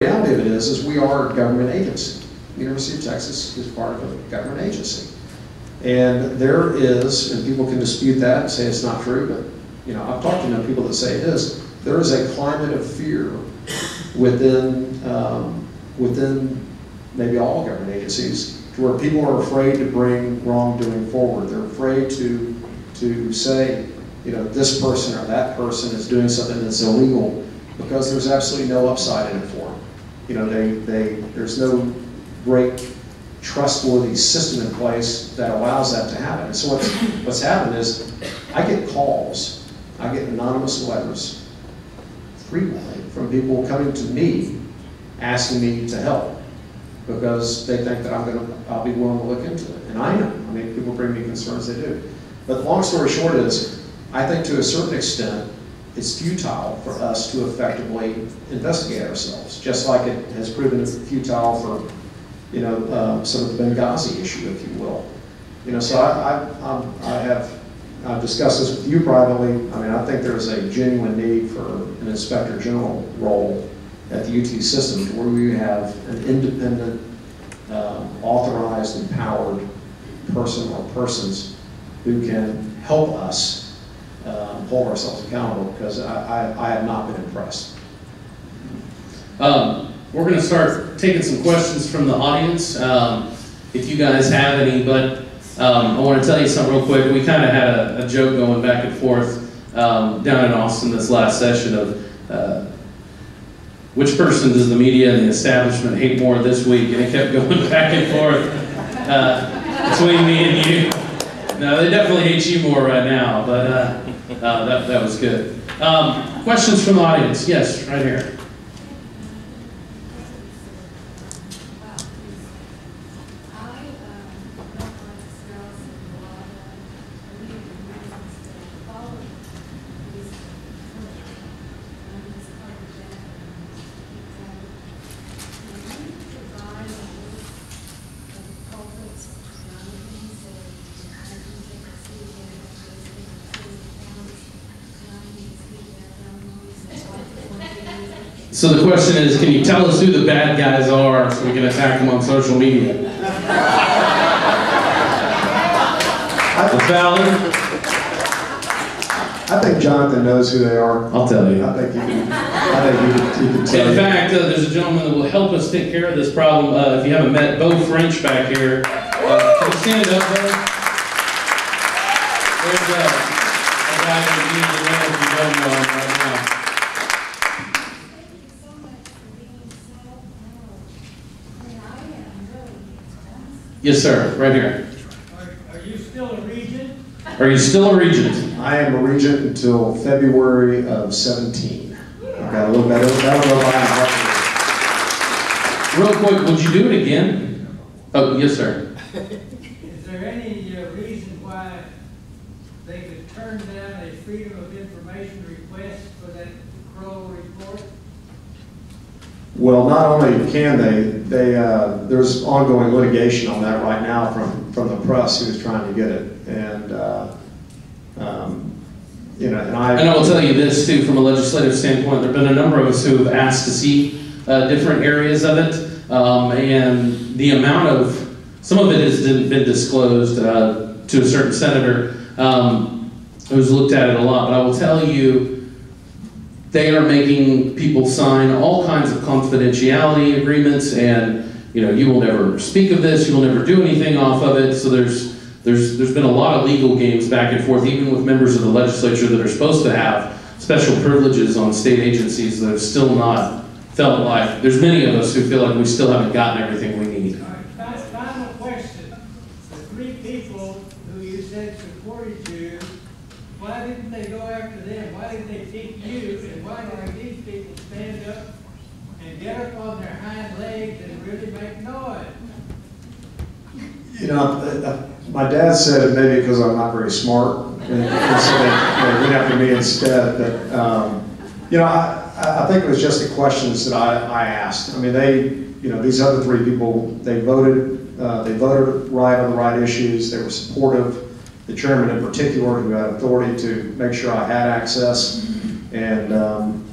reality of it is we are a government agency. The University of Texas is part of a government agency. And there is, and people can dispute that and say it's not true, but I've talked to people that say it is. There is a climate of fear within maybe all government agencies, to where people are afraid to bring wrongdoing forward. They're afraid to say, this person or that person is doing something that's illegal, because there's absolutely no upside in it for them. There's no great trustworthy system in place that allows that to happen. And so what's happened is, I get calls, I get anonymous letters frequently from people coming to me asking me to help, because they think that I'll be willing to look into it. And I know, people bring me concerns, they do. But the long story short is, I think to a certain extent, it's futile for us to effectively investigate ourselves, just like it has proven futile for sort of the Benghazi issue, if you will. So I've discussed this with you privately. I think there's a genuine need for an Inspector General role at the UT system, where we have an independent, authorized, empowered person or persons who can help us hold ourselves accountable, because I have not been impressed. We're going to start taking some questions from the audience, if you guys have any, but I want to tell you something real quick. We kind of had a joke going back and forth down in Austin this last session of which person does the media and the establishment hate more this week, and it kept going back and forth between me and you. No, they definitely hate you more right now, but that was good. Questions from the audience? Yes, right here. So the question is, can you tell us who the bad guys are so we can attack them on social media? Valid? I think Jonathan knows who they are. I'll tell you. I think you can tell. In fact, there's a gentleman that will help us take care of this problem. If you haven't met Bo French back here, can you stand up, Bo? There's a guy that you need to know if you don't know him right now. Yes, sir. Right here. Are you still a regent? Are you still a regent? I am a regent until February of 17. I've got a little better. That'll go by in Real quick, would you do it again? Oh, yes, sir. Is there any reason why they could turn down a Freedom of Information request for that Kroll report? Well, not only can there's ongoing litigation on that right now from the press who's trying to get it, and and I will tell you this too, from a legislative standpoint, there have been a number of us who have asked to see different areas of it, and the amount of, some of it has been disclosed to a certain senator who's looked at it a lot, but I will tell you, they are making people sign all kinds of confidentiality agreements, and you will never speak of this, you will never do anything off of it. So there's been a lot of legal games back and forth, even with members of the legislature that are supposed to have special privileges on state agencies that have still not felt like. There's many of us who feel like we still haven't gotten everything we need. All right, final question. The three people who you said supported you, why didn't they go after them? Why didn't they pick you? And why did these people stand up and get up on their hind legs and really make noise? My dad said it maybe because I'm not very smart, and so they went after me instead. But I think it was just the questions that I asked. These other three people, they voted right on the right issues. They were supportive. The chairman in particular, who had authority to make sure I had access, and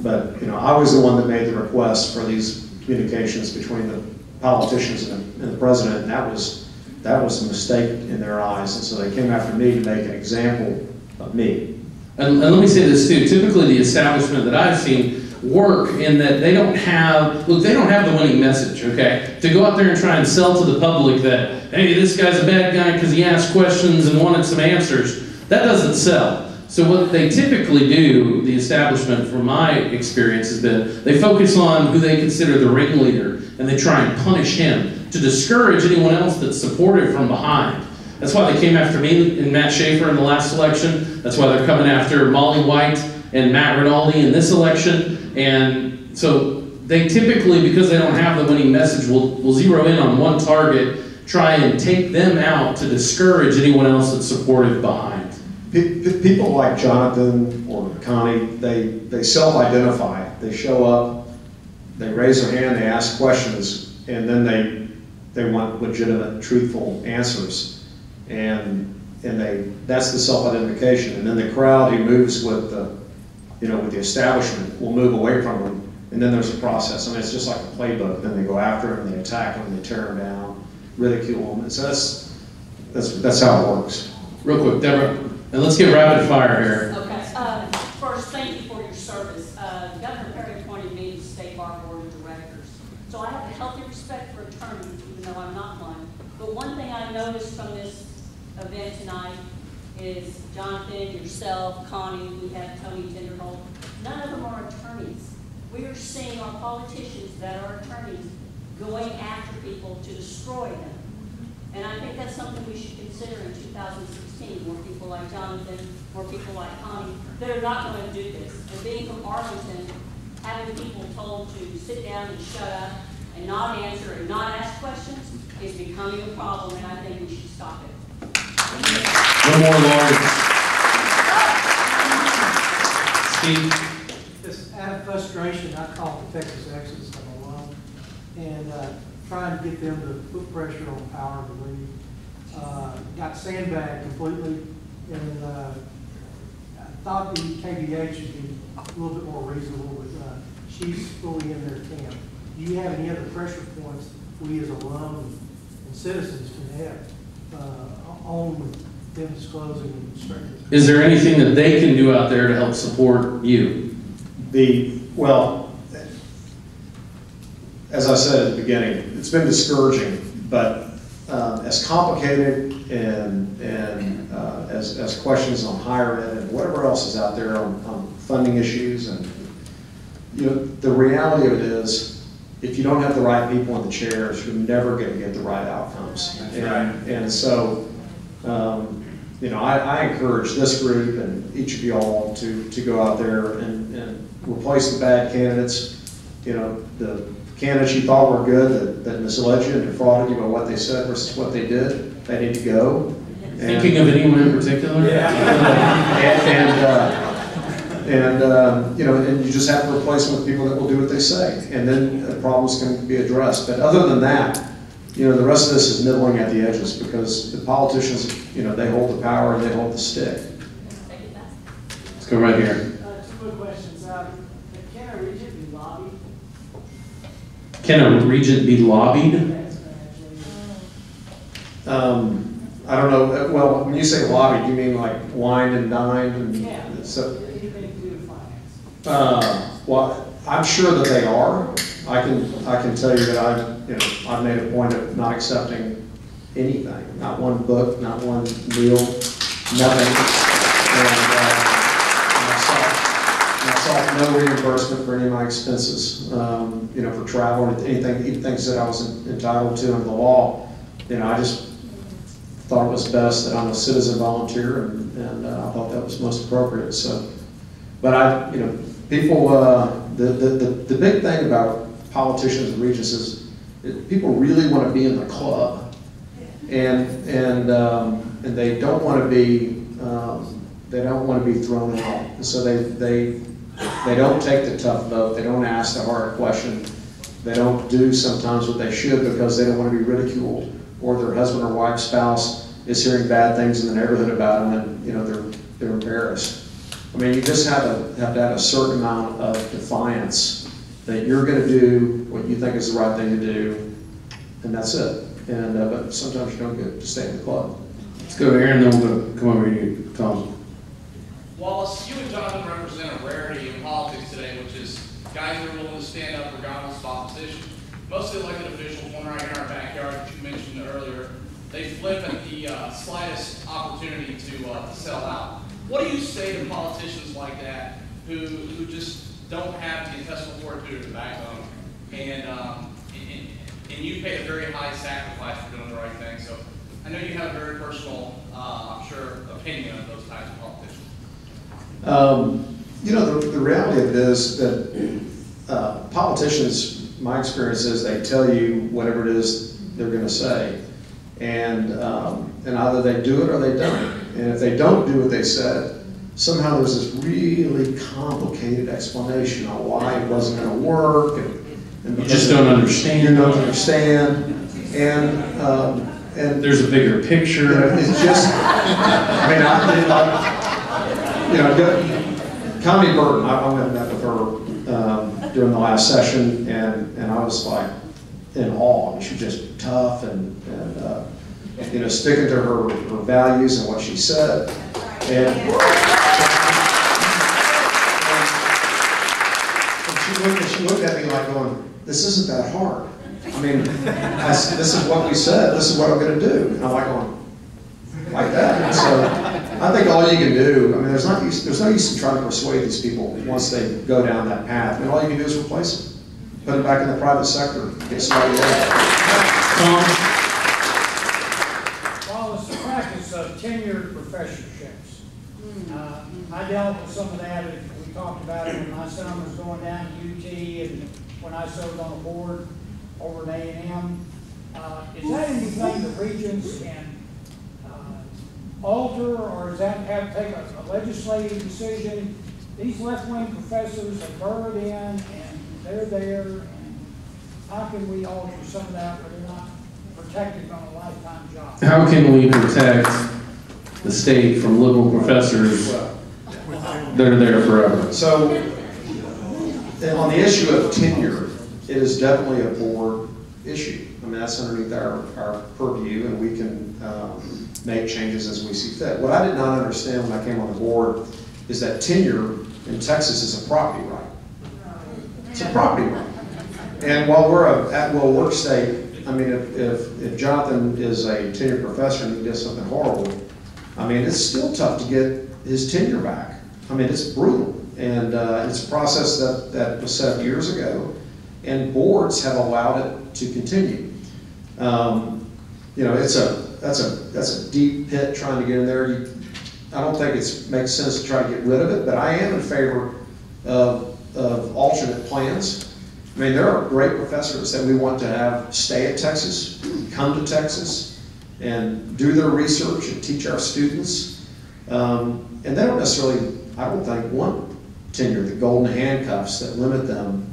but I was the one that made the request for these communications between the politicians and the president, and that was a mistake in their eyes, and so they came after me to make an example of me. And let me say this too, typically the establishment that I've seen work in that they don't have the winning message, okay? To go out there and try and sell to the public that, hey, this guy's a bad guy because he asked questions and wanted some answers, that doesn't sell. So what they typically do, the establishment, from my experience, has been they focus on who they consider the ringleader, and they try and punish him to discourage anyone else that's supportive from behind. That's why they came after me and Matt Schaefer in the last election. That's why they're coming after Molly White and Matt Rinaldi in this election. And so they typically, because they don't have the winning message, will zero in on one target, try and take them out to discourage anyone else that's supportive behind. People like Jonathan or Connie, they self-identify. They show up, they raise their hand, they ask questions, and then they want legitimate, truthful answers. And that's the self-identification. And then the crowd who moves with the establishment will move away from them. And then there's a process. I mean, it's just like a playbook. Then they go after them, they attack them, they tear them down, ridicule them. And so that's how it works. Real quick, Deborah, and let's get rapid fire here. Okay. First, thank you for your service. Governor Perry appointed me to State Bar Board of Directors. So I have a healthy respect for attorneys, even though I'm not one. But one thing I noticed from this event tonight is Jonathan, yourself, Connie, we have Tony Tinderholt. None of them are attorneys. We are seeing our politicians that are attorneys going after people to destroy them. And I think that's something we should consider in 2016. More people like Jonathan, more people like Connie that are not going to do this. And being from Arlington, having people told to sit down and shut up and not answer and not ask questions is becoming a problem, and I think we should stop it. One more, Lauren. Steve? Just out of frustration, I called the Texas Exodus I'm alone and trying to get them to put pressure on Power to leave. Got sandbagged completely, and I thought the KBA should be a little bit more reasonable, but she's fully in their camp. Do you have any other pressure points we as alum and citizens can have on them disclosing and restricting? Is there anything that they can do out there to help support you? Well, as I said at the beginning, it's been discouraging, but as complicated and as questions on higher ed and whatever else is out there on funding issues, and the reality of it is, if you don't have the right people in the chairs, you're never going to get the right outcomes. And so, I encourage this group and each of y'all to go out there and replace the bad candidates. The candidates you thought were good that misled you and defrauded you about what they said versus what they did, they need to go. Thinking of anyone in particular? Yeah. And you just have to replace them with people that will do what they say, and then problems can be addressed. But other than that, the rest of this is nibbling at the edges, because the politicians, they hold the power and they hold the stick. Let's go right here. 2 quick questions. Can a regent be lobbied? Can a regent be lobbied? I don't know. Well, when you say lobbied, you mean like wine and dine? And Yeah. so, Anything to do with finance? well, I'm sure that they are. I can tell you that I've made a point of not accepting anything, not one book, not one meal, nothing. And I sought no reimbursement for any of my expenses, for travel or anything, even things that I was entitled to under the law. I just thought it was best that I'm a citizen volunteer, and I thought that was most appropriate. So, but people, the big thing about politicians and regents is people really want to be in the club, and they don't want to be thrown out. And so they don't take the tough vote. They don't ask the hard question. They don't do sometimes what they should because they don't want to be ridiculed, or their husband or wife, spouse is hearing bad things in the neighborhood about them, and they're embarrassed. I mean, you just have to have a certain amount of defiance that you're going to do what you think is the right thing to do, and that's it. And but sometimes you don't get to stay in the club. Let's go to Aaron, then we'll come over to you, Tom. Wallace, you and Jonathan represent a rarity in politics today, which is guys that are willing to stand up regardless of opposition. Most of the elected officials, one right here in our backyard that you mentioned earlier, they flip at the slightest opportunity to sell out. What do you say to politicians like that who just don't have the intestinal fortitude or the backbone, and you paid a very high sacrifice for doing the right thing? So I know you have a very personal, I'm sure, opinion of those types of politicians. You know, the reality of it is that politicians, my experience is they tell you whatever it is they're going to say, and either they do it or they don't. And if they don't do what they said, somehow there's this really complicated explanation on why it wasn't going to work, and You just don't understand. You don't understand, and There's a bigger picture. you know, it's just. I mean, Connie Burton. I went and met with her during the last session, and I was like in awe. She was just tough and you know, sticking to her values and what she said. And she looked at me like going, "This isn't that hard. I mean, this is what we said. This is what I'm going to do." And I'm like going, like that. And so I think all you can do, I mean, there's no use in trying to persuade these people once they go down that path. I mean, all you can do is replace them. Put them back in the private sector. Get somebody else. Well, it's the practice of tenured professorships. I dealt with some of that, and we talked about it when my son was going down to UT and when I served on a board over at A&M. Is that anything the Regents can alter, or does that have to take a legislative decision? These left-wing professors are buried in, and they're there, and how can we alter some of that where they're not protected on a lifetime job? How can we protect the state from liberal professors that are there forever? So, on the issue of tenure, it is definitely a board issue. I mean, that's underneath our purview, and we can make changes as we see fit. What I did not understand when I came on the board is that tenure in Texas is a property right. It's a property right. And while we're a at-will work state, I mean, if Jonathan is a tenured professor and he does something horrible, I mean, it's still tough to get his tenure back. I mean, it's brutal. And it's a process that was set up years ago, and boards have allowed it to continue. You know, that's a deep pit trying to get in there. I don't think it makes sense to try to get rid of it, but I am in favor of alternate plans. I mean, there are great professors that we want to have stay at Texas, come to Texas, and do their research and teach our students. And they don't necessarily, I don't think, want tenure, the golden handcuffs that limit them.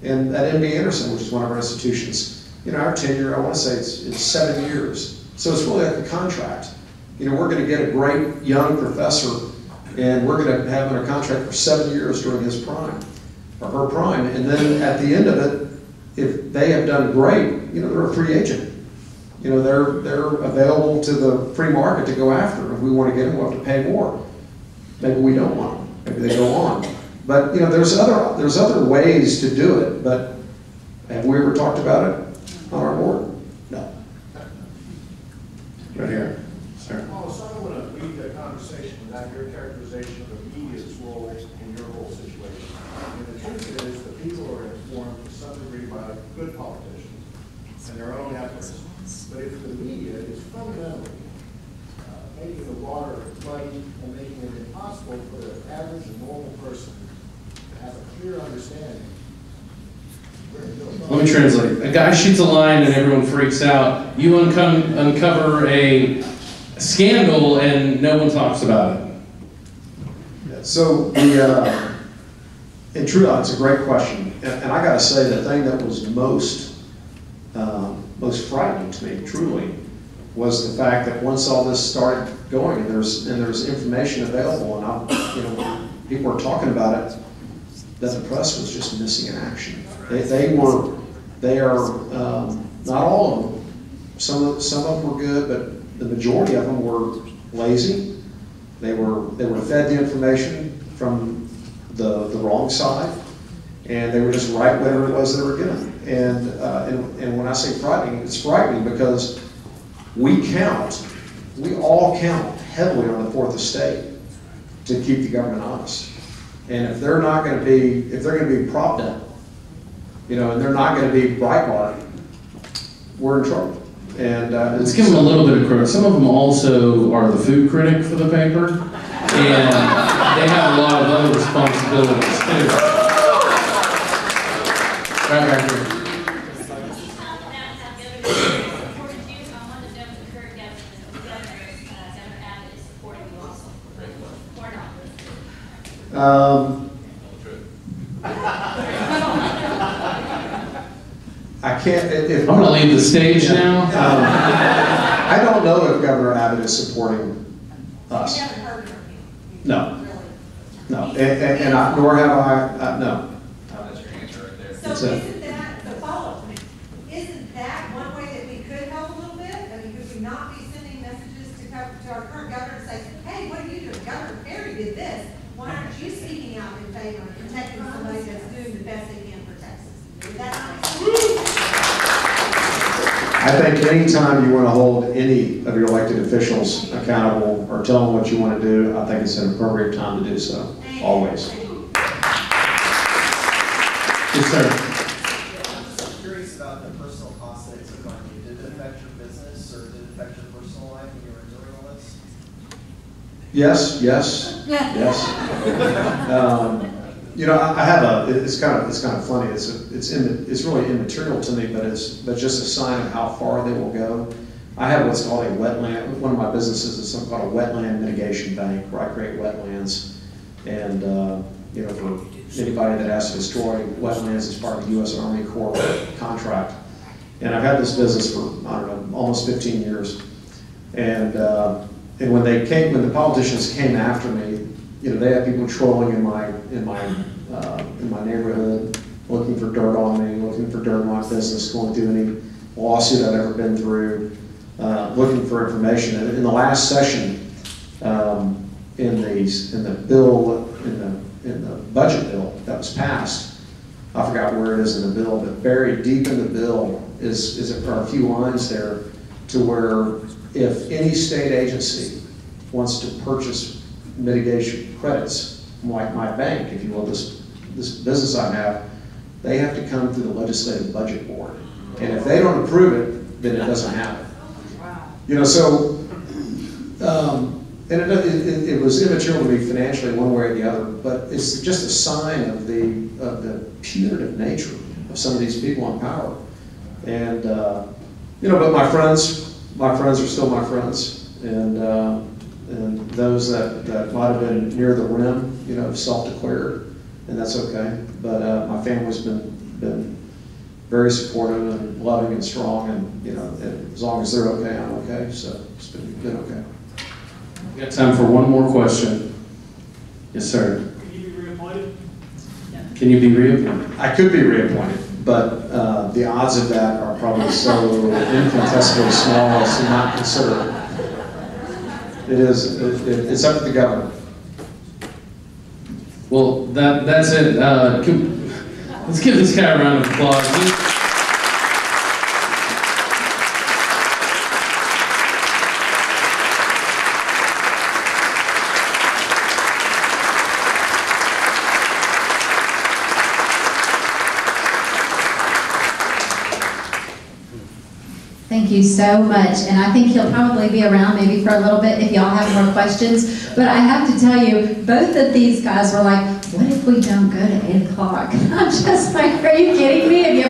And at MD Anderson, which is one of our institutions, you know, our tenure, I want to say it's 7 years. So it's really like a contract. You know, we're going to get a great young professor, and we're going to have him under contract for 7 years during his prime, or her prime. And then at the end of it, if they have done great, you know, they're a free agent. You know, they're available to the free market to go after. If we want to get them, we'll have to pay more. Maybe we don't want them. Maybe they go on. But, you know, there's other ways to do it. But have we ever talked about it on our board? No. Right here. Sir. Wallace, I don't want to lead the conversation without your characterization of the media's role in your whole situation. And the truth is that people are informed to some degree by good politicians and their own efforts. But if the media is fundamentally making the water muddy and making it impossible for the average and normal person to have a clear understanding. Let me translate. A guy shoots a line and everyone freaks out. You uncover a scandal and no one talks about it. So in truth, it's a great question. And I got to say, the thing that was most frightening to me, truly, was the fact that once all this started going, and there's information available, and people are talking about it, that the press was just missing in action. They are, not all of them. Some of them were good, but the majority of them were lazy. They were fed the information from the wrong side, and they were just right whatever it was they were given. And when I say frightening, it's frightening because we all count heavily on the Fourth Estate to keep the government honest. And if they're going to be propped up, and they're not going to be Breitbart, we're in trouble. And let's give them a little bit of credit. Some of them also are the food critic for the paper, and they have a lot of other responsibilities too. Right back here. I can't. I'm going to leave the stage now. I don't know if Governor Abbott is supporting us. You haven't heard from him. No. No, and nor have I. No. That's your answer right there. So isn't that, the follow-up, isn't that one way that we could help a little bit? I mean, could we not be sending messages to our current governor and say, hey, what are you doing? Governor Perry did this. Why aren't you speaking out in favor of protecting somebody that's doing the best they can for Texas? Would that not make sense? I think anytime you want to hold any of your elected officials accountable or tell them what you want to do, I think it's an appropriate time to do so. Always. Yes, sir. I'm curious about the personal cost that it took on you. Did it affect your business or did it affect your personal life when you were doing all this? Yes. I have it's kind of funny. It's really immaterial to me, but it's just a sign of how far they will go. I have what's called a wetland. One of my businesses is something called a wetland mitigation bank, where I create wetlands. And for anybody that has to destroy wetlands as part of the U.S. Army Corps contract. And I've had this business for, I don't know, almost 15 years. And when the politicians came after me, they had people trolling in my neighborhood, looking for dirt on me, looking for dirt on my business, going through any lawsuit I've ever been through, looking for information. And in the last session, in the budget bill that was passed, I forgot where it is in the bill, but buried deep in the bill are a few lines there to where if any state agency wants to purchase mitigation credits, like my bank, if you will, this business I have, they have to come through the legislative budget board. And if they don't approve it, then it doesn't happen. And it was immaterial to me financially one way or the other, but it's just a sign of the punitive nature of some of these people in power. And but my friends are still my friends, and those that might have been near the rim, self-declared, and that's okay. But my family's been very supportive and loving and strong, and as long as they're okay, I'm okay. So it's been okay. We got time for one more question. Yes, sir. Can you be reappointed? Can you be reappointed? I could be reappointed, but the odds of that are probably so infinitesimally small as to not consider it. It's up to the governor. Well, that's it. Let's give this guy a round of applause. Thank you so much, and I think he'll probably be around maybe for a little bit if y'all have more questions. But I have to tell you, both of these guys were like, what if we don't go to 8 o'clock? I'm just like, are you kidding me? Have you